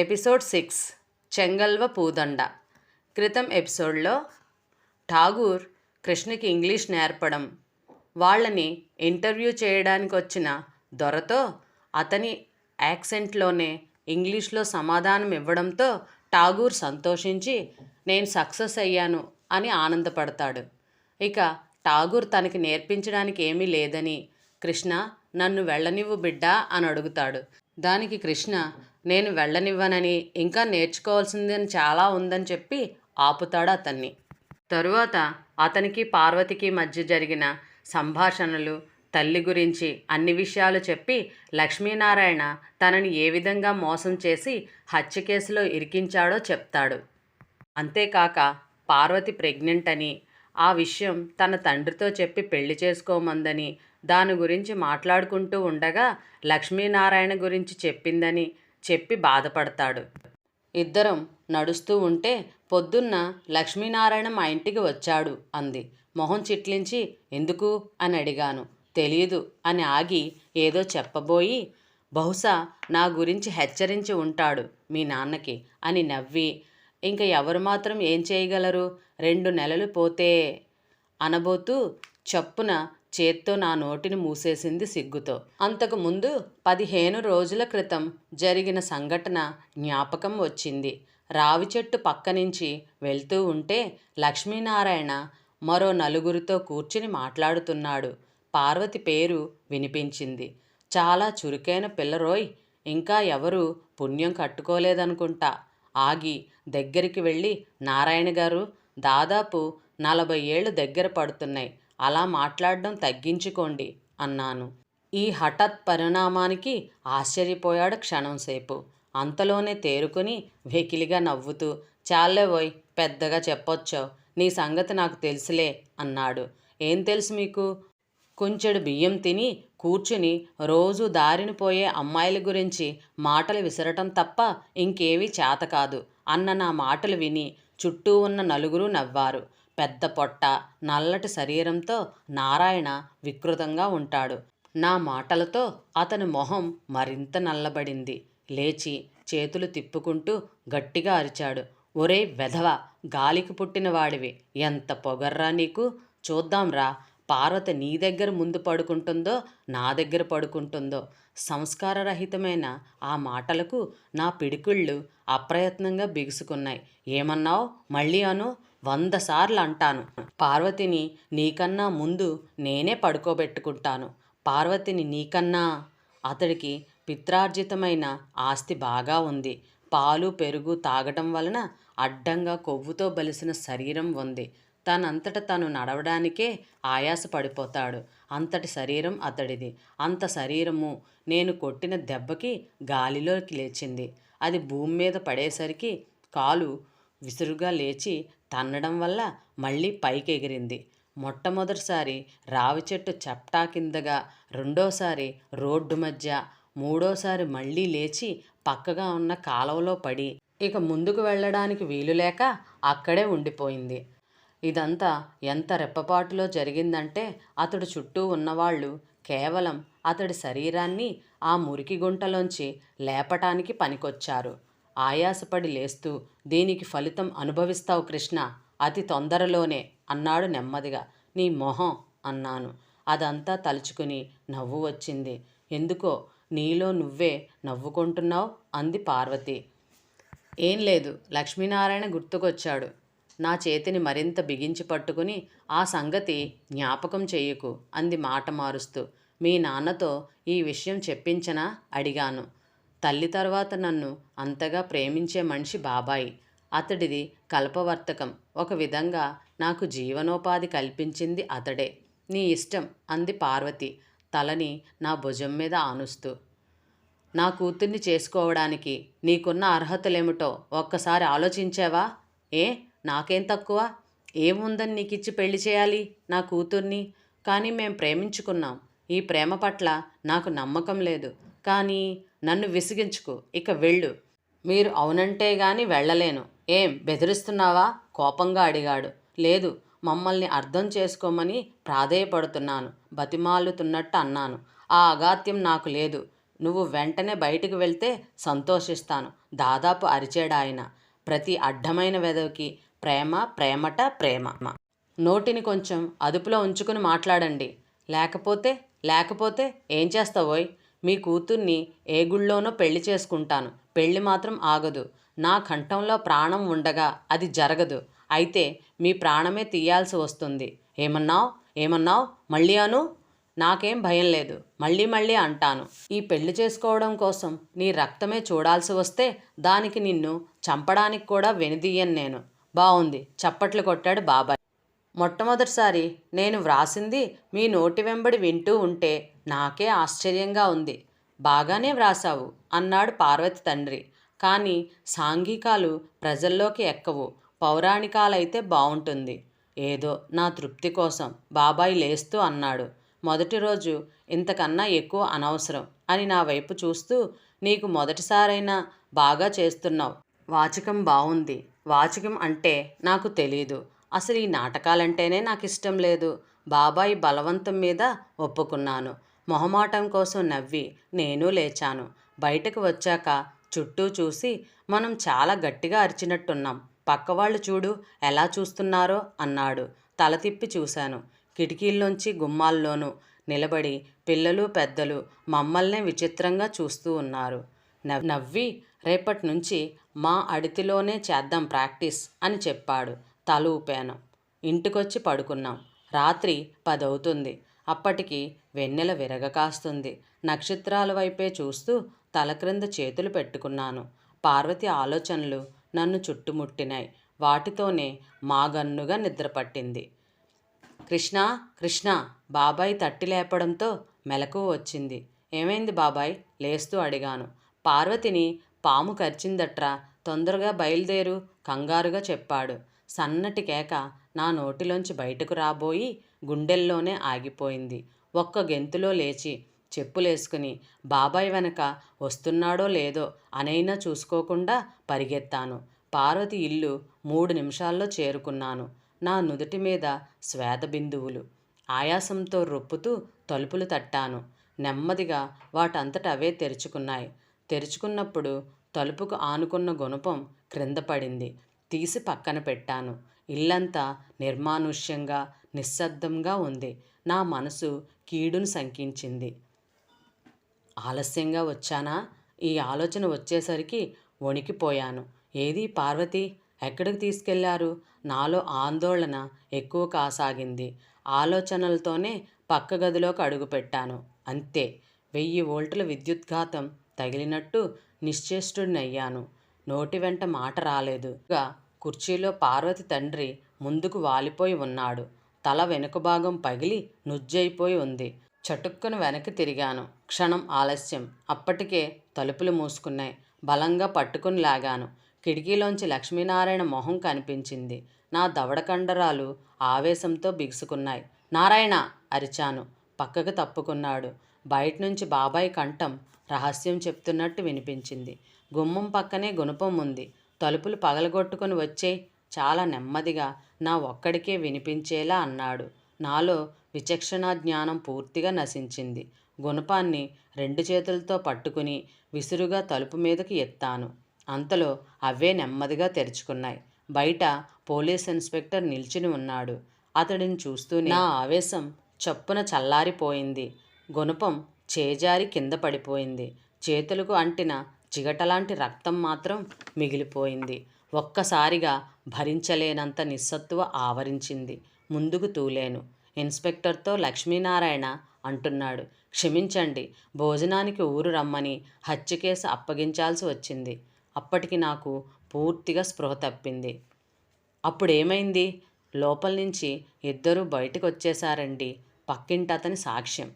Episode 6 చెంగల్వ పూదండ. క్రితం ఎపిసోడ్లో ఠాగూర్ కృష్ణకి ఇంగ్లీష్ నేర్పడం, వాళ్ళని ఇంటర్వ్యూ చేయడానికి వచ్చిన దొరతో అతని యాక్సెంట్లోనే ఇంగ్లీష్లో సమాధానం ఇవ్వడంతో ఠాగూర్ సంతోషించి నేను సక్సెస్ అయ్యాను అని ఆనందపడతాడు. ఇక ఠాగూర్ తనకి నేర్పించడానికి ఏమీ లేదని, కృష్ణ నన్ను వెళ్ళనివ్వు బిడ్డా అని అడుగుతాడు. దానికి కృష్ణ నేను వెళ్ళనివ్వనని, ఇంకా నేర్చుకోవాల్సిందని చాలా ఉందని చెప్పి ఆపుతాడు అతన్ని. తరువాత అతనికి పార్వతికి మధ్య జరిగిన సంభాషణలు, తల్లి గురించి అన్ని విషయాలు చెప్పి లక్ష్మీనారాయణ తనని ఏ విధంగా మోసం చేసి హత్య కేసులో ఇరికించాడో చెప్తాడు. అంతేకాక పార్వతి ప్రెగ్నెంట్ అని, ఆ విషయం తన తండ్రితో చెప్పి పెళ్లి చేసుకోమందని, దాని గురించి మాట్లాడుకుంటూ ఉండగా లక్ష్మీనారాయణ గురించి చెప్పిందని చెప్పి బాధపడతాడు. ఇద్దరం నడుస్తూ ఉంటే పొద్దున్న లక్ష్మీనారాయణ మా ఇంటికి వచ్చాడు అంది. మొహం చిట్లించి ఎందుకు అని అడిగాను. తెలీదు అని ఆగి ఏదో చెప్పబోయి, బహుశా నా గురించి హెచ్చరించి ఉంటాడు మీ నాన్నకి అని నవ్వి, ఇంక ఎవరు మాత్రం ఏం చేయగలరు, 2 నెలలు పోతే అనబోతూ చప్పున చేత్తో నా నోటిని మూసేసింది సిగ్గుతో. అంతకుముందు 15 రోజుల క్రితం జరిగిన సంఘటన జ్ఞాపకం వచ్చింది. రావి చెట్టు పక్క నుంచి వెళ్తూ ఉంటే లక్ష్మీనారాయణ మరో నలుగురితో కూర్చుని మాట్లాడుతున్నాడు. పార్వతి పేరు వినిపించింది. చాలా చురుకైన పిల్లరోయ్, ఇంకా ఎవరు పుణ్యం కట్టుకోలేదనుకుంటా. ఆగి దగ్గరికి వెళ్ళి, నారాయణ గారు, దాదాపు 40 ఏళ్ళు దగ్గర పడుతున్నాయి, అలా మాట్లాడడం తగ్గించుకోండి అన్నాను. ఈ హఠాత్ పరిణామానికి ఆశ్చర్యపోయాడు క్షణంసేపు. అంతలోనే తేరుకుని వెకిలిగా నవ్వుతూ, చాలేవోయ్, పెద్దగా చెప్పొచ్చావు, నీ సంగతి నాకు తెలుసులే అన్నాడు. ఏం తెలుసు మీకు? కొంచెడు బియ్యం తిని కూర్చుని రోజు దారిని పోయే అమ్మాయిల గురించి మాటలు విసరటం తప్ప ఇంకేమీ చేత కాదు అన్న నా మాటలు విని చుట్టూ ఉన్న నలుగురు నవ్వారు. పెద్ద పొట్ట, నల్లటి శరీరంతో నారాయణ వికృతంగా ఉంటాడు. నా మాటలతో అతని మొహం మరింత నల్లబడింది. లేచి చేతులు తిప్పుకుంటూ గట్టిగా అరిచాడు. ఒరే వెధవ, గాలికి పుట్టిన వాడివి, ఎంత పొగర్రా నీకు, చూద్దాంరా పార్వతి నీ దగ్గర ముందు పడుకుంటుందో నా దగ్గర పడుకుంటుందో. సంస్కారరహితమైన ఆ మాటలకు నా పిడికిళ్ళు అప్రయత్నంగా బిగుసుకున్నాయి. ఏమన్నావు? మళ్ళీ అను, 100 సార్లు అంటాను. పార్వతిని నీకన్నా ముందు నేనే పడుకోబెట్టుకుంటాను. పార్వతిని నీకన్నా. అతడికి పిత్రార్జితమైన ఆస్తి బాగా ఉంది. పాలు పెరుగు తాగటం వలన అడ్డంగా కొవ్వుతో బలిసిన శరీరం ఉంది. తనంతట తను నడవడానికే ఆయాస పడిపోతాడు. అంతటి శరీరం అతడిది. అంత శరీరము నేను కొట్టిన దెబ్బకి గాలిలోకి లేచింది. అది భూమి మీద పడేసరికి కాలు విసురుగా లేచి తన్నడం వల్ల మళ్ళీ పైకి ఎగిరింది. మొట్టమొదటిసారి రావి చెట్టు చప్టా కిందగా, రెండోసారి రోడ్డు మధ్య, మూడోసారి మళ్ళీ లేచి పక్కగా ఉన్న కాలువలో పడి ఇక ముందుకు వెళ్ళడానికి వీలు లేక అక్కడే ఉండిపోయింది. ఇదంతా ఎంత రెప్పపాటులో జరిగిందంటే అతడు చుట్టూ ఉన్నవాళ్ళు కేవలం అతడి శరీరాన్ని ఆ మురికి గుంటలోంచి లేపటానికి పనికొచ్చారు. ఆయాసపడి లేస్తూ, దీనికి ఫలితం అనుభవిస్తావు కృష్ణ, అతి తొందరలోనే అన్నాడు నెమ్మదిగా. నీ మొహం అన్నాను. అదంతా తలుచుకుని నవ్వు వచ్చింది. ఎందుకో నీలో నువ్వే నవ్వుకుంటున్నావు అంది పార్వతి. ఏం లేదు, లక్ష్మీనారాయణ గుర్తుకొచ్చాడు. నా చేతిని మరింత బిగించి పట్టుకుని, ఆ సంగతి జ్ఞాపకం చెయ్యకు అంది మాట మారుస్తూ. మీ నాన్నతో ఈ విషయం చెప్పించనా అడిగాను. తల్లి తర్వాత నన్ను అంతగా ప్రేమించే మనిషి బాబాయి. అతడిది కల్పవర్తకం. ఒక విధంగా నాకు జీవనోపాధి కల్పించింది అతడే. నీ ఇష్టం అంది పార్వతి తలని నా భుజం మీద ఆనుస్తూ. నా కూతుర్ని చేసుకోవడానికి నీకున్న అర్హతలేమిటో ఒక్కసారి ఆలోచించావా? ఏ, నాకేం తక్కువ? ఏముందని నీకిచ్చి పెళ్లి చేయాలి నా కూతుర్ని? కానీ మేం ప్రేమించుకున్నాం. ఈ ప్రేమ పట్ల నాకు నమ్మకం లేదు. కానీ నన్ను విసిగించుకు, ఇక వెళ్ళు. మీరు అవునంటే గాని వెళ్ళలేను. ఏం బెదిరిస్తున్నావా కోపంగా అడిగాడు. లేదు, మమ్మల్ని అర్థం చేసుకోమని ప్రాధేయపడుతున్నాను, బతిమాలుతున్నట్టు అన్నాను. ఆ అగాత్యం నాకు లేదు. నువ్వు వెంటనే బయటికి వెళ్తే సంతోషిస్తాను. దాదాపు అరిచాడాయన. ప్రతి అడ్డమైన వెధవకి ప్రేమ, ప్రేమట ప్రేమ. నోటిని కొంచెం అదుపులో ఉంచుకుని మాట్లాడండి. లేకపోతే ఏం చేస్తావోయ్? మీ కూతుర్ని ఏ గుళ్ళోనో పెళ్లి చేసుకుంటాను. పెళ్లి మాత్రం ఆగదు. నా కంఠంలో ప్రాణం ఉండగా అది జరగదు. అయితే మీ ప్రాణమే తీయాల్సి వస్తుంది. ఏమన్నావ్? మళ్ళీ అను. నాకేం భయం లేదు. మళ్ళీ అంటాను. ఈ పెళ్లి చేసుకోవడం కోసం నీ రక్తమే చూడాల్సి వస్తే దానికి నిన్ను చంపడానికి కూడా వెనుదీయను నేను. బావుంది, చప్పట్లు కొట్టాడు బాబాయ్. మొట్టమొదటిసారి నేను వ్రాసింది మీ నోటి వెంబడి వింటూ ఉంటే నాకే ఆశ్చర్యంగా ఉంది. బాగానే వ్రాసావు అన్నాడు పార్వతి తండ్రి. కానీ సాంఘికాలు ప్రజల్లోకి ఎక్కవు. పౌరాణికాలైతే బావుంటుంది. ఏదో నా తృప్తి కోసం బాబాయ్ లేస్తూ అన్నాడు. మొదటి రోజు ఇంతకన్నా ఎక్కువ అనవసరం అని నా వైపు చూస్తూ, నీకు మొదటిసారైనా బాగా చేస్తున్నావు. వాచకం బావుంది. వాచకం అంటే నాకు తెలీదు. అసలు ఈ నాటకాలంటేనే నాకు ఇష్టం లేదు. బాబాయ్ బలవంతం మీద ఒప్పుకున్నాను. మొహమాటం కోసం నవ్వి నేను లేచాను. బయటకు వచ్చాక చుట్టూ చూసి, మనం చాలా గట్టిగా అరిచినట్టున్నాం. పక్కవాళ్ళు చూడు ఎలా చూస్తున్నారో అన్నాడు. తల తిప్పి చూశాను. కిటికీల్లోంచి గుమ్మాల్లోనూ నిలబడి పిల్లలు పెద్దలు మమ్మల్నే విచిత్రంగా చూస్తూ ఉన్నారు. నవ్వి, రేపటి నుంచి మా అడితిలోనే చేద్దాం ప్రాక్టీస్ అని చెప్పాడు. తల ఊపాను. ఇంటికొచ్చి పడుకున్నాం. రాత్రి 10 అవుతుంది. అప్పటికి వెన్నెల విరగకాస్తుంది. నక్షత్రాల వైపే చూస్తూ తల క్రింద చేతులు పెట్టుకున్నాను. పార్వతి ఆలోచనలు నన్ను చుట్టుముట్టినాయి. వాటితోనే మాగన్నుగా నిద్రపట్టింది. కృష్ణ బాబాయ్ తట్టి లేపడంతో మెలకువ వచ్చింది. ఏమైంది బాబాయ్? లేస్తూ అడిగాను. పార్వతిని పాము కరిచిందట్రా, తొందరగా బయలుదేరు కంగారుగా చెప్పాడు. సన్నటి కేక నా నోటిలోంచి బయటకు రాబోయి గుండెల్లోనే ఆగిపోయింది. ఒక్క గెంతులో లేచి చెప్పులేసుకుని బాబాయ్ వెనక వస్తున్నాడో లేదో అనైనా చూసుకోకుండా పరిగెత్తాను. పార్వతి ఇల్లు 3 నిమిషాల్లో చేరుకున్నాను. నా నుదుటి మీద శ్వేత బిందువులు. ఆయాసంతో రొప్పుతూ తలుపులు తట్టాను. నెమ్మదిగా వాటంతట అవే తెరుచుకున్నాయి. తెరుచుకున్నప్పుడు తలుపుకు ఆనుకున్న గుణపం క్రింద పడింది. తీసి పక్కన పెట్టాను. ఇల్లంతా నిర్మానుష్యంగా నిశ్శబ్దంగా ఉంది. నా మనసు కీడును శంకించింది. ఆలస్యంగా వచ్చానా? ఈ ఆలోచన వచ్చేసరికి వణికిపోయాను. ఏది పార్వతి? ఎక్కడికి తీసుకెళ్లారు? నాలో ఆందోళన ఎక్కువ కాసాగింది. ఆలోచనలతోనే పక్క గదిలోకి అడుగుపెట్టాను. అంతే, 1000 వోల్టుల విద్యుద్ఘాతం తగిలినట్టు నిశ్చేష్టుడినయ్యాను. నోటి వెంట మాట రాలేదు. కుర్చీలో పార్వతి తండ్రి ముందుకు వాలిపోయి ఉన్నాడు. తల వెనుక భాగం పగిలి నుజ్జైపోయి ఉంది. చటుక్కున వెనక్కి తిరిగాను. క్షణం ఆలస్యం. అప్పటికే తలుపులు మూసుకున్నాయి. బలంగా పట్టుకుని లాగాను. కిటికీలోంచి లక్ష్మీనారాయణ మొహం కనిపించింది. నా దవడ కండరాలు ఆవేశంతో బిగుసుకున్నాయి. నారాయణ అరిచాను. పక్కకు తప్పుకున్నాడు. బయట నుంచి బాబాయ్ కంఠం రహస్యం చెప్తున్నట్టు వినిపించింది. గుమ్మం పక్కనే గుణపం ఉంది. తలుపులు పగలగొట్టుకుని వచ్చేయ్, చాలా నెమ్మదిగా నా ఒక్కడికే వినిపించేలా అన్నాడు. నాలో విచక్షణా జ్ఞానం పూర్తిగా నశించింది. గుణపాన్ని 2 చేతులతో పట్టుకుని విసురుగా తలుపు మీదకి ఎత్తాను. అంతలో అవే నెమ్మదిగా తెరుచుకున్నాయి. బయట పోలీస్ ఇన్స్పెక్టర్ నిల్చుని ఉన్నాడు. అతడిని చూస్తూనే నా ఆవేశం చప్పున చల్లారిపోయింది. గుణపం చేజారి కింద పడిపోయింది. చేతులకు అంటిన చిగటలాంటి రక్తం మాత్రం మిగిలిపోయింది. ఒక్కసారిగా భరించలేనంత నిస్సత్తువ ఆవరించింది. ముందుకు తూలేను. ఇన్స్పెక్టర్తో లక్ష్మీనారాయణ అంటున్నాడు. క్షమించండి, భోజనానికి ఊరు రమ్మని హత్య కేసు అప్పగించాల్సి వచ్చింది. అప్పటికి నాకు పూర్తిగా స్పృహ తప్పింది. అప్పుడేమైంది? లోపల నుంచి ఇద్దరూ బయటకు వచ్చేశారండి. పక్కింటి అతని సాక్ష్యం.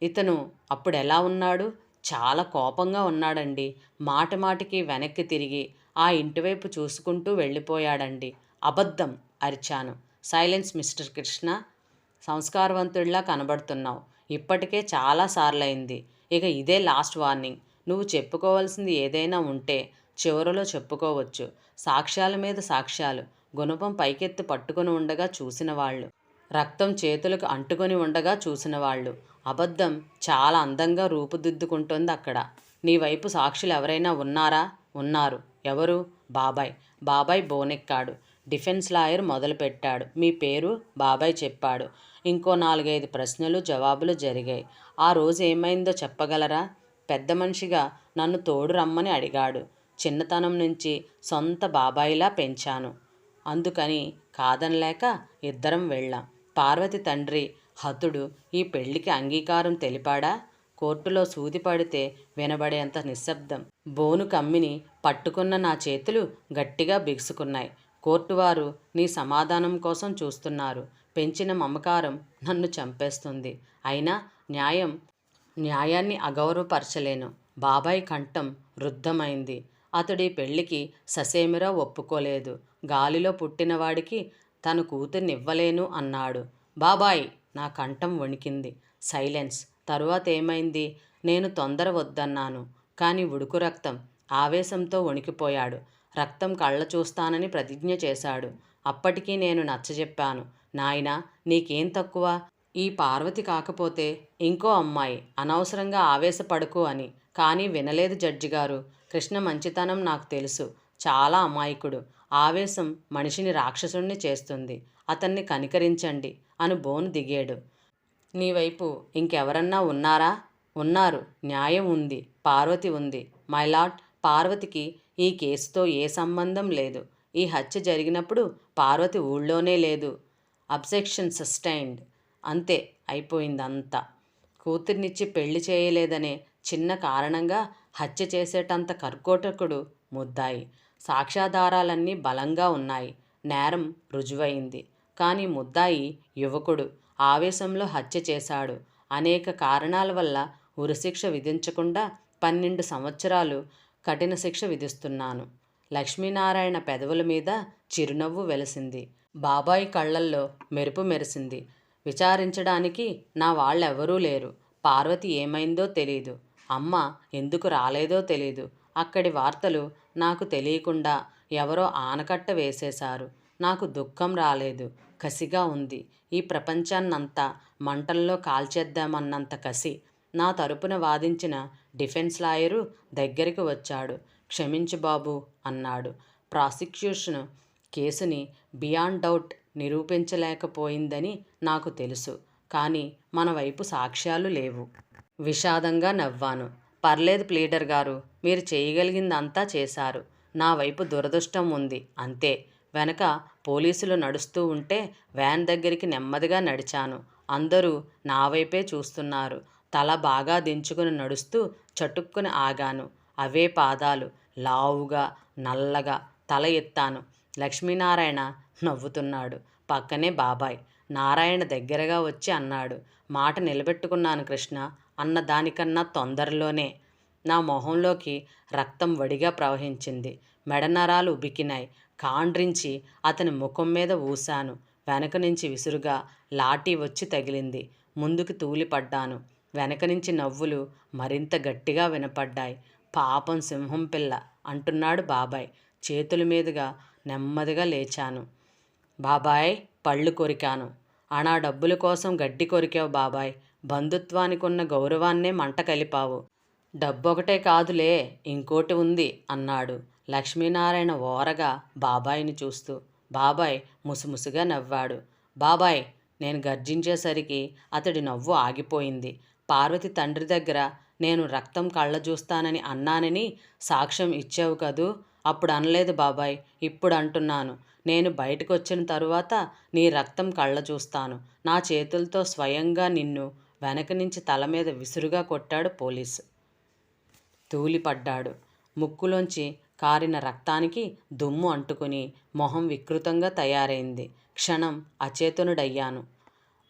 ఇతను అప్పుడెలా ఉన్నాడు? చాలా కోపంగా ఉన్నాడండి. మాటిమాటికి వెనక్కి తిరిగి ఆ ఇంటివైపు చూసుకుంటూ వెళ్ళిపోయాడండి. అబద్ధం అరిచాను. సైలెన్స్ మిస్టర్ కృష్ణ, సంస్కారవంతుడిలా కనబడుతున్నావు. ఇప్పటికే చాలాసార్లయింది. ఇక ఇదే లాస్ట్ వార్నింగ్. నువ్వు చెప్పుకోవాల్సింది ఏదైనా ఉంటే చివరిలో చెప్పుకోవచ్చు. సాక్ష్యాల మీద సాక్ష్యాలు. గుణపం పైకెత్తి పట్టుకుని ఉండగా చూసిన వాళ్ళు, రక్తం చేతులకు అంటుకొని ఉండగా చూసిన వాళ్ళు. అబద్ధం చాలా అందంగా రూపుదిద్దుకుంటోంది అక్కడ. నీ వైపు సాక్షులు ఎవరైనా ఉన్నారా? ఉన్నారు. ఎవరు? బాబాయ్. బాబాయ్ బోనెక్కాడు. డిఫెన్స్ లాయర్ మొదలుపెట్టాడు. మీ పేరు? బాబాయ్ చెప్పాడు. ఇంకో 4-5 ప్రశ్నలు జవాబులు జరిగాయి. ఆ రోజు ఏమైందో చెప్పగలరా? పెద్ద మనిషిగా నన్ను తోడు రమ్మని అడిగాడు. చిన్నతనం నుంచి సొంత బాబాయిలా పెంచాను. అందుకని కాదనలేక ఇద్దరం వెళ్ళాం. పార్వతి తండ్రి హతుడు ఈ పెళ్లికి అంగీకారం తెలిపాడా? కోర్టులో సూది పడితే వినబడేంత నిశ్శబ్దం. బోను కమ్మిని పట్టుకున్న నా చేతులు గట్టిగా బిగుసుకున్నాయి. కోర్టువారు నీ సమాధానం కోసం చూస్తున్నారు. పెంచిన మమకారం నన్ను చంపేస్తుంది. అయినా న్యాయాన్ని అగౌరవపరచలేను. బాబాయ్ కంఠం రుద్ధమైంది. అతడి పెళ్లికి ససేమిరా ఒప్పుకోలేదు. గాలిలో పుట్టినవాడికి తన కూతుర్నివ్వలేను అన్నాడు. బాబాయ్! నా కంఠం వణికింది. సైలెన్స్. తరువాత ఏమైంది? నేను తొందర వద్దన్నాను. కానీ ఉడుకు రక్తం ఆవేశంతో వణికిపోయాడు. రక్తం కళ్ళ చూస్తానని ప్రతిజ్ఞ చేశాడు. అప్పటికీ నేను నచ్చజెప్పాను. నాయనా, నీకేం తక్కువ? ఈ పార్వతి కాకపోతే ఇంకో అమ్మాయి. అనవసరంగా ఆవేశపడకు అని. కానీ వినలేదు జడ్జిగారు. కృష్ణ మంచితనం నాకు తెలుసు. చాలా అమాయకుడు. ఆవేశం మనిషిని రాక్షసుణ్ణి చేస్తుంది. అతన్ని కనికరించండి అని బోను దిగాడు. నీ వైపు ఇంకెవరన్నా ఉన్నారా? ఉన్నారు. న్యాయం ఉంది. పార్వతి ఉంది. మై లార్డ్, పార్వతికి ఈ కేసుతో ఏ సంబంధం లేదు. ఈ హత్య జరిగినప్పుడు పార్వతి ఊళ్ళోనే లేదు. Objection sustained. అంతే, అయిపోయిందంతా. కూతుర్నిచ్చి పెళ్లి చేయలేదనే చిన్న కారణంగా హత్య చేసేటంత కర్కోటకుడు ముద్దాయి. సాక్ష్యాధారాలన్నీ బలంగా ఉన్నాయి. నేరం రుజువైంది. కానీ ముద్దాయి యువకుడు. ఆవేశంలో హత్య చేశాడు. అనేక కారణాల వల్ల ఉరిశిక్ష విధించకుండా 12 సంవత్సరాలు కఠిన శిక్ష విధిస్తున్నాను. లక్ష్మీనారాయణ పెదవుల మీద చిరునవ్వు వెలిసింది. బాబాయ్ కళ్ళల్లో మెరుపు మెరిసింది. విచారించడానికి నా వాళ్ళెవరూ లేరు. పార్వతి ఏమైందో తెలీదు. అమ్మ ఎందుకు రాలేదో తెలీదు. అక్కడి వార్తలు నాకు తెలియకుండా ఎవరో ఆనకట్ట వేసేశారు. నాకు దుఃఖం రాలేదు. కసిగా ఉంది. ఈ ప్రపంచాన్నంతా మంటల్లో కాల్చేద్దామన్నంత కసి. నా తరపున వాదించిన డిఫెన్స్ లాయరు దగ్గరికి వచ్చాడు. క్షమించు బాబు అన్నాడు. ప్రాసిక్యూషన్ కేసుని బియాండ్ డౌట్ నిరూపించలేకపోయిందని నాకు తెలుసు. కానీ మన వైపు సాక్ష్యాలు లేవు. విషాదంగా నవ్వాను. పర్లేదు ప్లీడర్ గారు, మీరు చేయగలిగిందంతా చేశారు. నా వైపు దురదృష్టం ఉంది అంతే. వెనక పోలీసులు నడుస్తూ ఉంటే వ్యాన్ దగ్గరికి నెమ్మదిగా నడిచాను. అందరూ నా వైపే చూస్తున్నారు. తల బాగా దించుకుని నడుస్తూ చటుక్కున ఆగాను. అవే పాదాలు. లావుగా నల్లగా తల ఎత్తాను. లక్ష్మీనారాయణ నవ్వుతున్నాడు. పక్కనే బాబాయ్. నారాయణ దగ్గరగా వచ్చి అన్నాడు. మాట నిలబెట్టుకున్నాను కృష్ణ అన్న దానికన్నా తొందరలోనే. నా మొహంలోకి రక్తం వడిగా ప్రవహించింది. మెడనరాలు ఉబికినాయి. కాండ్రించి అతని ముఖం మీద ఊశాను. వెనక నుంచి విసురుగా లాఠీ వచ్చి తగిలింది. ముందుకు తూలిపడ్డాను. వెనక నుంచి నవ్వులు మరింత గట్టిగా వినపడ్డాయి. పాపం సింహం పిల్ల అంటున్నాడు బాబాయ్. చేతుల మీదుగా నెమ్మదిగా లేచాను. బాబాయ్, పళ్ళు కొరికాను. అనా డబ్బుల కోసం గడ్డి కొరికావు బాబాయ్. బంధుత్వానికి ఉన్న గౌరవాన్నే మంట కలిపావు. డబ్బొకటే కాదులే, ఇంకోటి ఉంది అన్నాడు లక్ష్మీనారాయణ ఓరగా బాబాయిని చూస్తూ. బాబాయ్ ముసుముసుగా నవ్వాడు. బాబాయ్, నేను గర్జించేసరికి అతడి నవ్వు ఆగిపోయింది. పార్వతి తండ్రి దగ్గర నేను రక్తం కళ్ళ చూస్తానని అన్నానని సాక్ష్యం ఇచ్చావు కదూ? అప్పుడు అనలేదు బాబాయ్, ఇప్పుడు అంటున్నాను. నేను బయటకు వచ్చిన తరువాత నీ రక్తం కళ్ళ చూస్తాను. నా చేతులతో స్వయంగా నిన్ను వెనక నుంచి తల మీద విసురుగా కొట్టాడు పోలీసు. తూలిపడ్డాడు. ముక్కులోంచి కారిన రక్తానికి దుమ్ము అంటుకుని మొహం వికృతంగా తయారైంది. క్షణం అచేతనుడయ్యాను.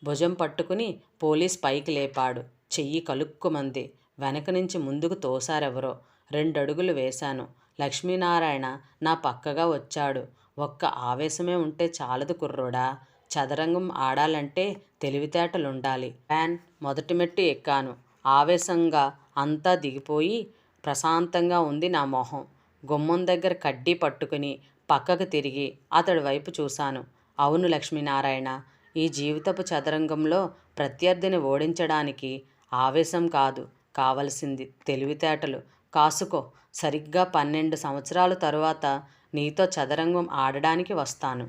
భుజం పట్టుకుని పోలీస్ పైకి లేపాడు. చెయ్యి కలుక్కుమంది. వెనక నుంచి ముందుకు తోసారెవరో. 2 అడుగులు వేశాను. లక్ష్మీనారాయణ నా పక్కగా వచ్చాడు. ఒక్క ఆవేశమే ఉంటే చాలదు కుర్రోడా. చదరంగం ఆడాలంటే తెలివితేటలుండాలి. వ్యాన్ మొదటి మెట్టు ఎక్కాను. ఆవేశంగా అంతా దిగిపోయి ప్రశాంతంగా ఉంది నా మొహం. గుమ్మం దగ్గర కడ్డీ పట్టుకుని పక్కకు తిరిగి అతడి వైపు చూశాను. అవును లక్ష్మీనారాయణ, ఈ జీవితపు చదరంగంలో ప్రత్యర్థిని ఓడించడానికి ఆవేశం కాదు కావలసింది, తెలివితేటలు. కాసుకో. సరిగ్గా 12 సంవత్సరాల తరువాత నీతో చదరంగం ఆడడానికి వస్తాను.